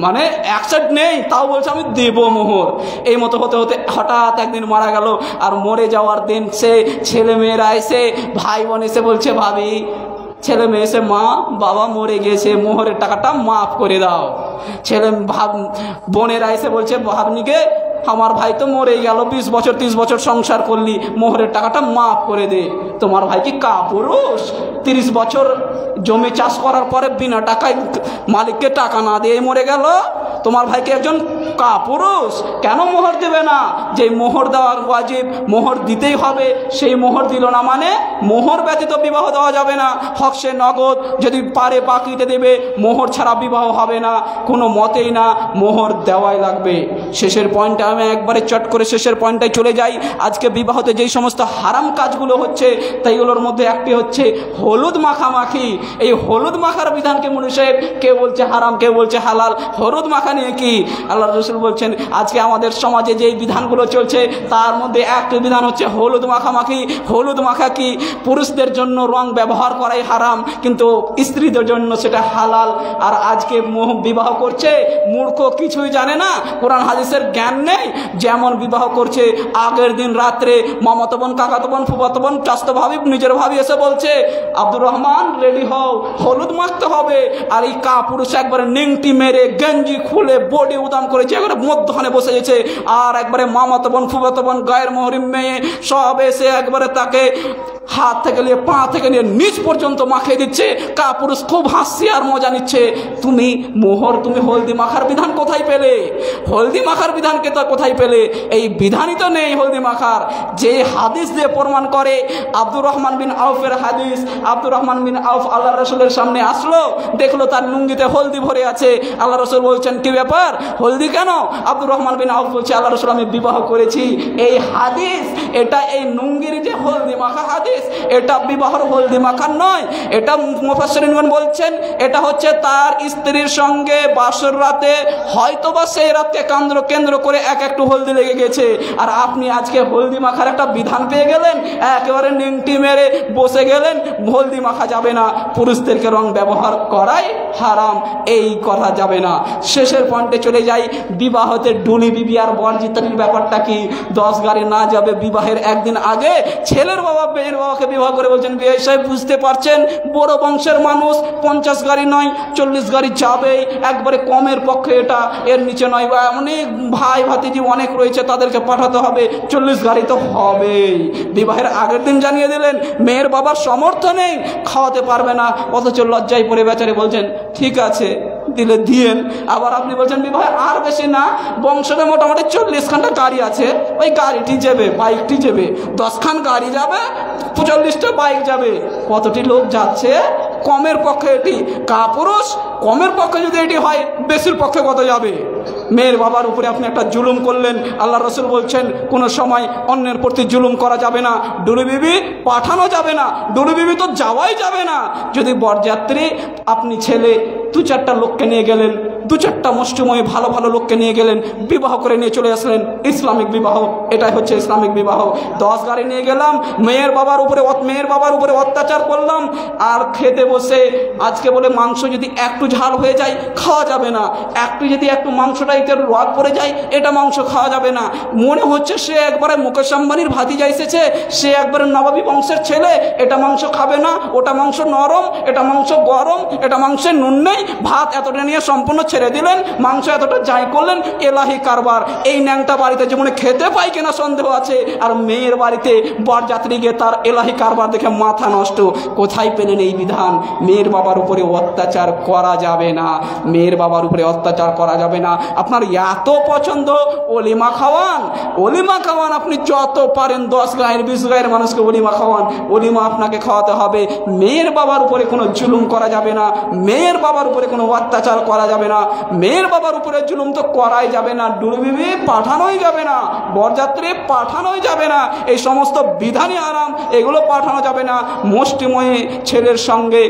মানে এক সাইড নেই, তাও বলছে আমি দেব মোহর। এই মতো হতে হতে হঠাৎ একদিন মারা গেল। আর মরে যাওয়ার দিন সে ছেলে মেয়েরা এসে, ভাই বোন এসে বলছে, ভাবি, ছেলে মেয়ে এসে, মা বাবা মরে গেছে, মোহরের টাকাটা মাফ করে দাও। বোনেরা এসে বলছে ভাবনিকে, আমার ভাই তো মরেই গেল, 20 বছর 30 বছর সংসার করলি, মোহরের টাকাটা মাফ করে দে। তোমার ভাই কি কাপুরুষ? 30 বছর জমি চাষ করার পরে বিনা টাকায় মালিককে টাকা না দিয়ে মরে গেল। তোমার ভাইকে একজন কাপুরুষ, কেন মোহর দেবে না? যে মোহর দেওয়ার ওয়াজিব, মোহর দিতেই হবে, সেই মোহর দিল না মানে মোহর ব্যতীত বিবাহ দেওয়া যাবে না। হক সে নগদ, যদি পারে বাকিতে দেবে, মোহর ছাড়া বিবাহ হবে না, কোনো মতেই না, মোহর দেওয়াই লাগবে। শেষের পয়েন্টে আমি একবারে চট করে শেষের পয়েন্টটাই চলে যাই। আজকে বিবাহতে যেই সমস্ত হারাম কাজগুলো হচ্ছে, তাইগুলোর মধ্যে একটি হচ্ছে হলুদ মাখামাখি। এই হলুদ মাখার বিধানকে মুনি সাহেব কেউ বলছে হারাম, কেউ বলছে হালাল। হলুদ মাখা নিয়ে কি? আল্লাহ রসুল বলছেন, আজকে আমাদের সমাজে যেই বিধানগুলো চলছে তার মধ্যে একটি বিধান হচ্ছে হলুদ মাখামাখি। হলুদ মাখা কি? পুরুষদের জন্য রং ব্যবহার করাই হারাম, কিন্তু স্ত্রীদের জন্য সেটা হালাল। আর আজকে বিবাহ করছে মূর্খ, কিছুই জানে না, কোরআন হাদিসের জ্ঞান নেই, যেমন বিবাহ করছে। আগের দিন রাত্রে মামাতো বোন, কাকাতো বোন, ফুফাতো বোন, চাচাতো ভাবি, নিজের ভাবি এসে বলছে, আব্দুর রহমান রেডি হও, হলুদ মাখতে হবে। আর এই কাপুরুষ একবারে নিংটি মেরে গেঞ্জি খুলে বডি উদাম করেছে, একবারে মধ্যখানে বসে গেছে। আর একবারে মামাতো বোন, ফুফাতো বোন, গায়ের মহরিম মেয়ে সব এসে একবারে তাকে হাত থেকে নিয়ে পা থেকে নিয়ে নিচ পর্যন্ত মাখিয়ে দিচ্ছে। কাপুরুষ খুব হাসছে আর মজা নিচ্ছে। তুমি মোহর, তুমি হলদি মাখার বিধান কোথায় পেলে? হলদি মাখার বিধানকে তো কোথায় পেলে? এই বিধানই তো নেই হলদি মাখার। যে হাদিস দিয়ে প্রমাণ করে, আব্দুর রহমান বিন আউফের হাদিস। আব্দুর রহমান বিন আউফ আল্লাহ রসুলের সামনে আসলো, দেখলো তার লুঙ্গিতে হলদি ভরে আছে। আল্লাহ রসুল বলছেন, কি ব্যাপার, হলদি কেন? আব্দুর রহমান বিন আউফ বলছে, আল্লাহ রসুল আমি বিবাহ করেছি। এই হাদিস, এটা এই লুঙ্গির যে হলদি মাখা হাদিস, এটা বিবাহর হলদি মাখার নয়। এটা মুফাসসিরিনগণ বলছেন, এটা হচ্ছে তার স্ত্রীর সঙ্গে বাসর রাতে হয়তোবা সেই রাতকে কেন্দ্র করে একটু হলদি লেগে গেছে। আর আপনি আজকে হলদি মাখার একটা বিধান পেয়ে গেলেন, একেবারে নিংটি মেরে বসে গেলেন, হলদি মাখা যাবে না, পুরুষদেরকে রং ব্যবহার করাই হারাম, এই করা যাবে না। শেষের পয়েন্টে চলে যাই, বিবাহতে ডুলি বিবি আর বরযাত্রীর ব্যাপারটা কি? 10 গাড়ি না যাবে বিবাহের একদিন আগে? ছেলের বাবা মেয়ের বাবাকে বিবাহ করে বলছেন, বিয়ে সাহেব বুঝতে পারছেন, বড় বংশের মানুষ, 50 গাড়ি নয় 40 গাড়ি যাবেই, একবারে কমের পক্ষে এটা, এর নিচে নয়। অনেক ভাই ভাতিজি অনেক রয়েছে, তাদেরকে পাঠাতে হবে, 40 গাড়ি তো হবেই। বিবাহের আগের দিন জানিয়ে দিলেন, মেয়ের বাবার সামর্থ্য নেই, খাওয়াতে পারবে না, অথচ লজ্জায় পড়ে বেচারে বলছেন, ঠিক আছে দিলে দিয়েন। আবার আপনি বলছেন বিবাহে আর বেশি না, বংশে মোটামুটি 40 খানটা গাড়ি আছে, ওই গাড়িটি যাবে, বাইকটি যাবে, 10 খান গাড়ি যাবে, 40টা বাইক যাবে। কতটি লোক যাচ্ছে? কমের পক্ষে এটি। কাপুরুষ, কমের পক্ষে যদি এটি হয়, বেশির পক্ষে কত যাবে? মেয়ের বাবার উপরে আপনি একটা জুলুম করলেন। আল্লাহ রসুল বলছেন, কোনো সময় অন্যের প্রতি জুলুম করা যাবে না, ডুলি বিবি পাঠানো যাবে না, ডুলি বিবি তো যাওয়াই যাবে না। যদি বরযাত্রী, আপনি ছেলে 2-4টা লোককে নিয়ে গেলেন, দু চারটা মুষ্টিময় ভালো ভালো লোককে নিয়ে গেলেন, বিবাহ করে নিয়ে চলে আসলেন। ইসলামিক বিবাহ, এটাই হচ্ছে ইসলামিক বিবাহ। 10 গাড়ি নিয়ে গেলাম, মেয়ের বাবার উপরে অত্যাচার করলাম, আর খেতে বসে আজকে বলে মাংস যদি একটু ঝাল হয়ে যায় খাওয়া যাবে না, একটু মাংসটা একটু রদ পড়ে যায় এটা মাংস খাওয়া যাবে না। মনে হচ্ছে সে একবারে মুকেশ আম্বানির ভাতিজা এসেছে, সে একবারে নবাবী বংশের ছেলে, এটা মাংস খাবে না, ওটা মাংস নরম, এটা মাংস গরম, এটা মাংসের নুন নেই, ভাত এতটা নিয়ে সম্পূর্ণ ছেড়ে দিলেন, মাংস এতটা যাই করলেন। এলাহি কারবার। এই ন্যাংটা বাড়িতে যেমন খেতে পাই কিনা সন্দেহ আছে, আর মেয়ের বাড়িতে বরযাত্রী গিয়ে তার এলাহি কারবার দেখে মাথা নষ্ট। কোথায় পেলেন এই বিধান? মেয়ের বাবার উপরে অত্যাচার করা যাবে না, মেয়ের বাবার উপরে অত্যাচার করা যাবে না। আপনার এত পছন্দ অলিমা খাওয়ান, আপনি যত পারেন 10 গায়ের 20 গায়ের মানুষকে অলিমা খাওয়ান, অলিমা আপনাকে খাওয়াতে হবে। মেয়ের বাবার উপরে কোনো জুলুম করা যাবে না, মেয়ের বাবার উপরে কোনো অত্যাচার করা যাবে না, মেয়ের বাবার উপরে জুলুম তো করাই যাবে না, ডুলবিবি পাঠানোই যাবে না, বরযাত্রী পাঠানোই যাবে না, এই সমস্ত বিধানই আরাম, এগুলো পাঠানো যাবে না। মুষ্টিময় ছেলের সঙ্গে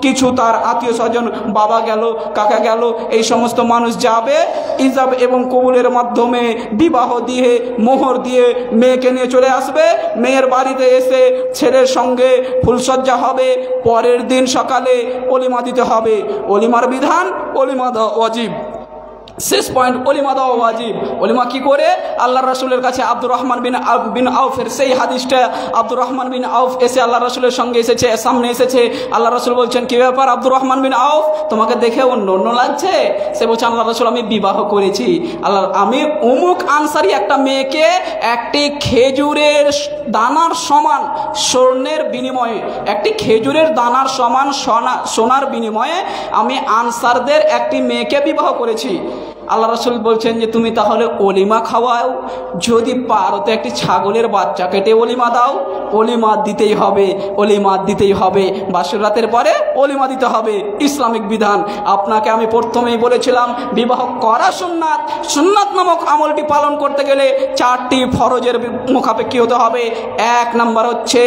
কিছু তার আত্মীয় স্বজন, বাবা গেল, কাকা গেল, এই সমস্ত মানুষ যাবে, ইজাব এবং কবুলের মাধ্যমে বিবাহ দিয়ে মোহর দিয়ে মেয়েকে নিয়ে চলে আসবে। মেয়ের বাড়িতে এসে ছেলের সঙ্গে ফুলসজ্জা হবে, পরের দিন সকালে অলিমা দিতে হবে। অলিমার বিধান, অলিমা দেওয়া ওয়াজিব। শেষ পয়েন্ট, অলিমা দেওয়া ওয়াজিব। অলিমা কি করে? আল্লাহ রাসূলের কাছে আব্দুর রহমান বিন আউফের সেই হাদিসটা, আব্দুর রহমান বিন আউফ এসে আল্লাহ রাসূলের সঙ্গে সামনে এসেছে। আল্লাহ রাসূল বলছেন, কি ব্যাপার আব্দুর রহমান বিন আউফ, তোমাকে দেখে অন্য লাগছে? সে বলছে, আল্লাহ রাসূল আমি বিবাহ করেছি, আমি অমুক আনসারি একটা মেয়েকে একটি খেজুরের দানার সমান স্বর্ণের বিনিময়ে, একটি খেজুরের দানার সমান সোনার বিনিময়ে আমি আনসারদের একটি মেয়েকে বিবাহ করেছি। আল্লাহ রাসূল বলছেন যে তুমি তাহলে অলিমা খাওয়াও, যদি পারো তো একটি ছাগলের বাচ্চা কেটে অলিমা দাও। অলিমা দিতেই হবে, অলিমা দিতেই হবে, বাসর রাতের পরে অলিমা দিতে হবে, ইসলামিক বিধান। আপনাকে আমি প্রথমেই বলেছিলাম বিবাহ করা সুন্নাত, সুন্নাত নামক আমলটি পালন করতে গেলে 4টি ফরজের মুখাপেক্ষী হতে হবে। 1 নাম্বার হচ্ছে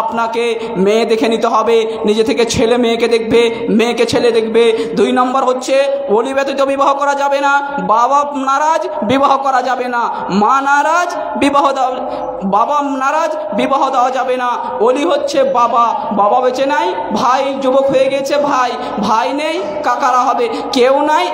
আপনাকে মেয়ে দেখে নিতে হবে, নিজে থেকে ছেলে মেয়েকে দেখবে, মেয়েকে ছেলে দেখবে। 2 নাম্বার হচ্ছে অলি ব্যতীত বিবাহ করা যাবে না, বাবা নারাজ বিবাহ করা যাবে না, মা নারাজ বাবা নারাজ বিবাহ দেওয়া যাবে না। অলি হচ্ছে বাবা বেঁচে নাই, ভাই যুবক হয়ে গেছে, ভাই নেই, কাকারা হবে, কেউ নাই,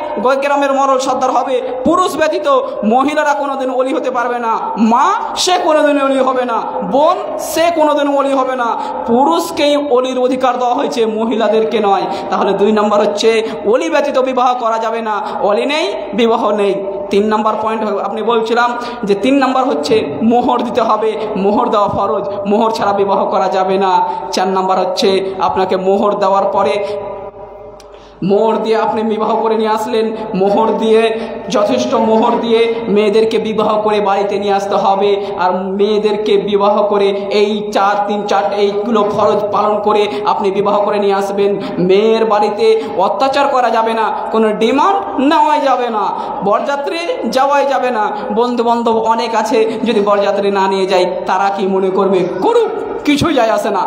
গ্রামের মরল সর্দার হবে। পুরুষ ব্যতীত মহিলারা কোনোদিন অলি হতে পারবে না। মা সে কোনোদিন অলি হবে না, বোন সে কোনোদিন অলি হবে না। পুরুষকেই অলির অধিকার দেওয়া হয়েছে, মহিলাদেরকে নয়। তাহলে 2 নম্বর হচ্ছে অলি ব্যতীত বিবাহ করা যাবে না, অলি নেই বিবাহ নেই। 3 নম্বর পয়েন্ট আপনি বলছিলাম যে 3 নম্বর হচ্ছে মোহর দিতে হবে, মোহর দেওয়া ফরজ, মোহর ছাড়া বিবাহ করা যাবে না। 4 নম্বর হচ্ছে আপনাকে মোহর দেওয়ার পরে মোহর দিয়ে আপনি বিবাহ করে নিয়ে আসলেন, মোহর দিয়ে যথেষ্ট মোহর দিয়ে মেয়েদেরকে বিবাহ করে বাড়িতে নিয়ে আসতে হবে। আর মেয়েদেরকে বিবাহ করে এই 4 এইগুলো ফরজ পালন করে আপনি বিবাহ করে নিয়ে আসবেন। মেয়ের বাড়িতে অত্যাচার করা যাবে না, কোনো ডিমান্ড নেওয়াই যাবে না, বরযাত্রী যাওয়াই যাবে না। বন্ধু বান্ধব অনেক আছে, যদি বরযাত্রী না নিয়ে যায় তারা কি মনে করবে? করুক, কিছু যায় আসে না।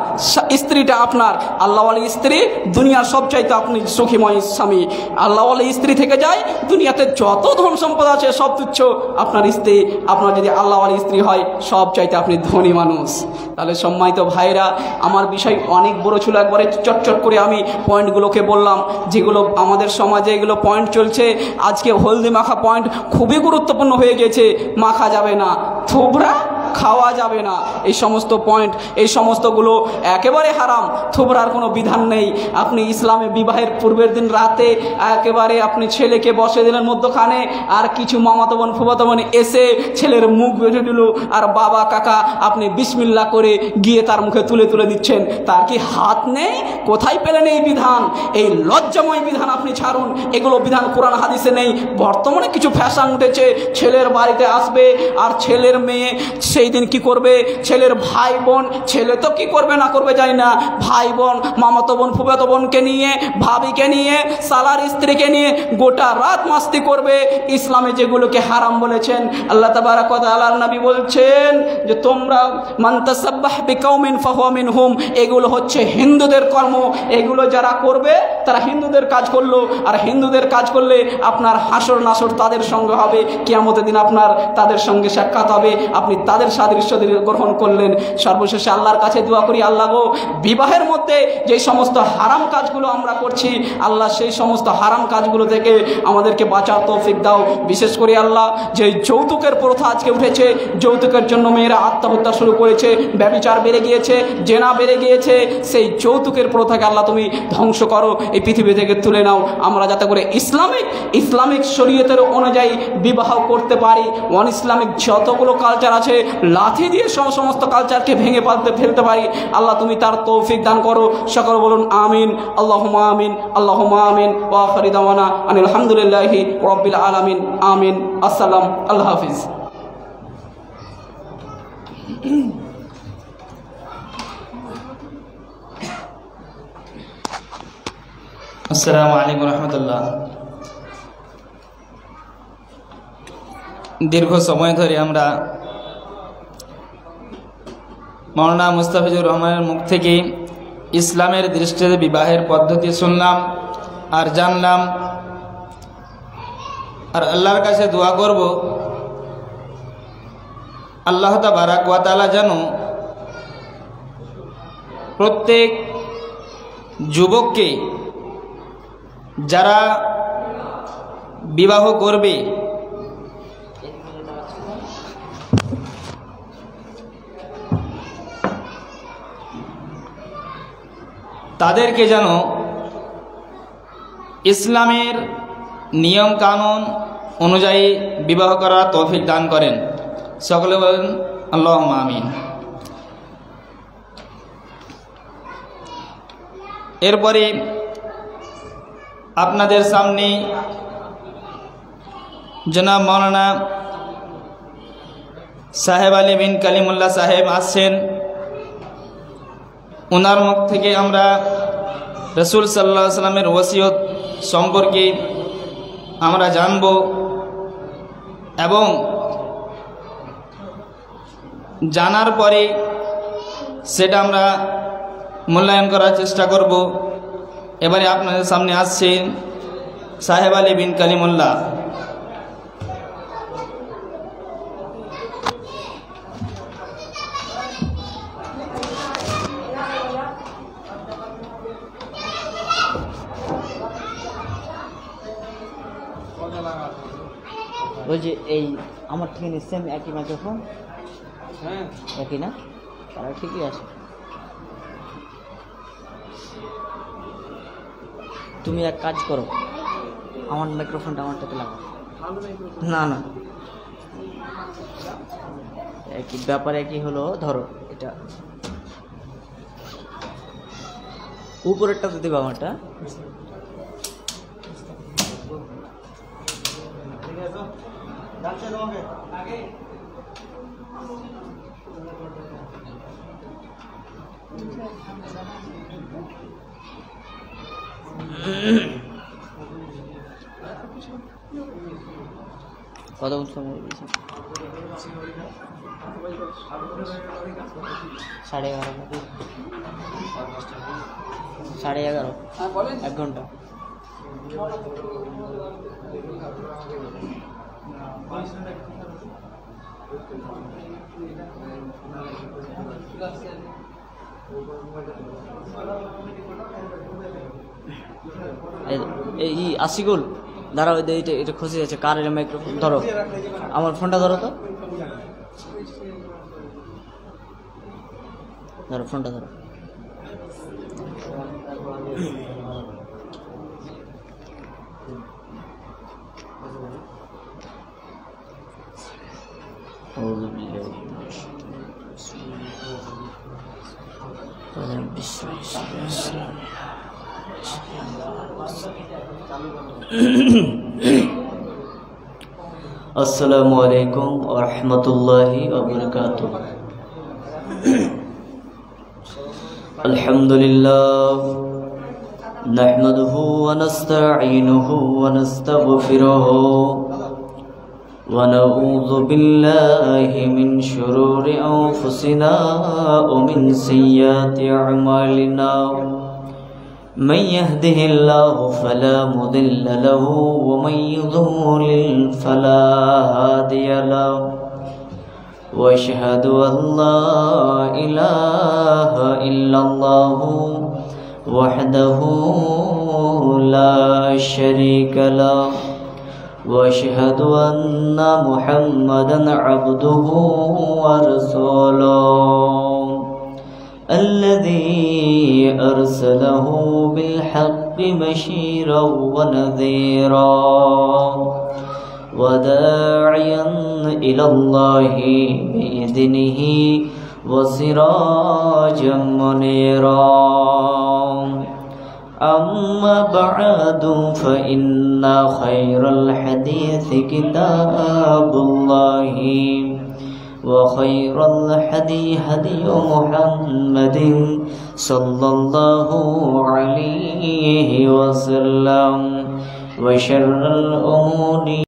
স্ত্রীটা আপনার, আল্লাহওয়ালি স্ত্রী দুনিয়ার সবচাইতে আপনি সুখীময় স্বামী। আল্লাহওয়ালি স্ত্রী থেকে যায়, দুনিয়াতে যত ধন সম্পদ আছে সব তুচ্ছ। আপনার স্ত্রী, আপনার যদি আল্লাহওয়ালি স্ত্রী হয়, সব চাইতে আপনি ধনী মানুষ। তাহলে সম্মানিত ভাইরা, আমার বিষয় অনেক বড় ছিল, একবারে চটচট করে আমি পয়েন্টগুলোকে বললাম, যেগুলো আমাদের সমাজে এগুলো পয়েন্ট চলছে। আজকে হলদি মাখা পয়েন্ট খুবই গুরুত্বপূর্ণ হয়ে গেছে। মাখা যাবে না, থুবড়া খাওয়া যাবে না, এই সমস্ত পয়েন্ট, এই সমস্তগুলো একেবারে হারাম। থুবড়ার কোনো বিধান নেই। আপনি ইসলামে বিবাহের পূর্বের দিন রাতে একেবারে আপনি ছেলেকে বসে দিলেন মধ্যখানে, আর কিছু মামাতো বোন ফুফাতো বোন এসে ছেলের মুখ বেঁধে দিল, আর বাবা কাকা আপনি বিসমিল্লাহ করে গিয়ে তার মুখে তুলে দিচ্ছেন। তার কি হাত নেই? কোথায় পেলেন এই বিধান? এই লজ্জাময় বিধান আপনি ছাড়ুন। এগুলো বিধান কোরআন হাদিসে নেই। বর্তমানে কিছু ফ্যাশন উঠেছে, ছেলের বাড়িতে আসবে আর ছেলের মেয়ে সেই সেই দিন কি করবে? ছেলের ভাই বোন, ছেলে তো কি করবে না করবে জানি না, ভাই বোন, মামাতো বোন, ফুফাতো বোনকে নিয়ে, ভাবিকে নিয়ে, সালার স্ত্রীকে নিয়ে গোটা রাত মাস্তি করবে। ইসলামে যেগুলোকে হারাম বলেছেন আল্লাহ তাবারাক ওয়া তাআলার নবী বলছেন যে তোমরা মান তাসাব্বাহ বিকাউমিন ফাহুয়া মিনহুম, এগুলো হচ্ছে হিন্দুদের কর্ম। এগুলো যারা করবে তারা হিন্দুদের কাজ করলো, আর হিন্দুদের কাজ করলে আপনার হাসর নাসর তাদের সঙ্গে হবে, কিয়ামতের দিন আপনার তাদের সঙ্গে সাক্ষাৎ হবে, আপনি তাদের সাদৃশ্য গ্রহণ করলেন। সর্বশেষে আল্লাহর কাছে দোয়া করি, আল্লাহ গো, বিবাহের মধ্যে যে সমস্ত হারাম কাজগুলো আমরা করছি, আল্লাহ সেই সমস্ত হারাম কাজগুলো থেকে আমাদেরকে বাঁচার তৌফিক দাও। বিশেষ করে আল্লাহ, যে যৌতুকের প্রথা আজকে উঠেছে, যৌতুকের জন্য মেয়েরা আত্মহত্যা শুরু করেছে, ব্যভিচার বেড়ে গিয়েছে, জেনা বেড়ে গিয়েছে, সেই যৌতুকের প্রথাকে আল্লাহ তুমি ধ্বংস করো, এই পৃথিবী থেকে তুলে নাও। আমরা যাতে করে ইসলামিক শরীয়তের অনুযায়ী বিবাহ করতে পারি। অন ইসলামিক যতগুলো কালচার আছে লাথি দিয়ে সমস্ত কালচারকে ভেঙে ফেলতে পারি। আল্লাহ তুমি তার তৌফিক দান করো। সকলে বলুন আমিন, আল্লাহুম্মা আমিন, আল্লাহুম্মা আমিন। ওয়া আখিরু দাওয়ানা আনিল হামদুলিল্লাহি রাব্বিল আলামিন। আমিন। আসসালাম। আল্লাহ হাফিজ। আসসালামু আলাইকুম রহমতুল্লাহ। দীর্ঘ সময় ধরে আমরা মাওলানা মুস্তাফিজুর রহমানের মুখ থেকে ইসলামের দৃষ্টিতে বিবাহের পদ্ধতি শুনলাম আর জানলাম। আর আল্লাহর কাছে দোয়া করব, আল্লাহ তাবারাক ওয়া তাআলা যেন প্রত্যেক যুবককে যারা বিবাহ করবে তাদেরকে যেন ইসলামের নিয়ম কানুন অনুযায়ী বিবাহ করার তৌফিক দান করেন। সকলে বলেন আল্লাহুম্মা আমিন। এরপরে আপনাদের সামনে জনাব মাওলানা সাহেব আলী বিন কালিমুল্লাহ সাহেব আসছেন। ওনার মুখ থেকে আমরা রাসূল সাল্লাল্লাহু আলাইহি ওয়াসাল্লামের ওসিয়ত সম্পর্কে আমরা জানব এবং জানার পরে সেটা আমরা মূল্যায়ন করার চেষ্টা করব। এবারে আপনাদের সামনে আসছেন সাহেব আলী বিন কালিমুল্লাহ। বলছি এই আমার ঠিক সেম একই মাইক্রোফোন? হ্যাঁ একই না, তারা ঠিকই আছে। তুমি এক কাজ করো, আমার মাইক্রোফোনটা আমারটাতে লাগাও। না না, একই ব্যাপার, একই হলো। ধরো এটা উপরেরটাতে দেবো আমারটা। কতক্ষণ সময় দিয়েছি? 11:30। 11:30, 1 ঘন্টা। এই আশিকুল দাঁড়াও, এটা খুশি আছে কার মাইক্রোফোন? ধরো আমার ফোনটা, ধরো তো, ধরো ফোনটা ধরো। আসসালামু আলাইকুম ওয়া রাহমাতুল্লাহি ওয়া বারাকাতুহু। আলহামদুলিল্লাহ নাহমাদুহু ওয়া নাস্তাঈনুহু ওয়া নাস্তাগফিরুহু ওয়া নাউযু বিল্লাহি মিন শুরুরি আনফুসিনা ওয়া মিন সাইয়্যাতি আ'মালিনা। من يهده الله فلا مضل له ومن يضلل فلا هادي له واشهد ان لا اله الا الله وحده لا شريك له واشهد ان محمدا عبده ورسوله الذي أرسله بالحق بشيرا ونذيرا وداعيا إلى الله بإذنه وسراجا منيرا. أما بعد فإن خير الحديث كتاب الله وخير الهدي هدي محمد صلى الله عليه وسلم وشر الأمور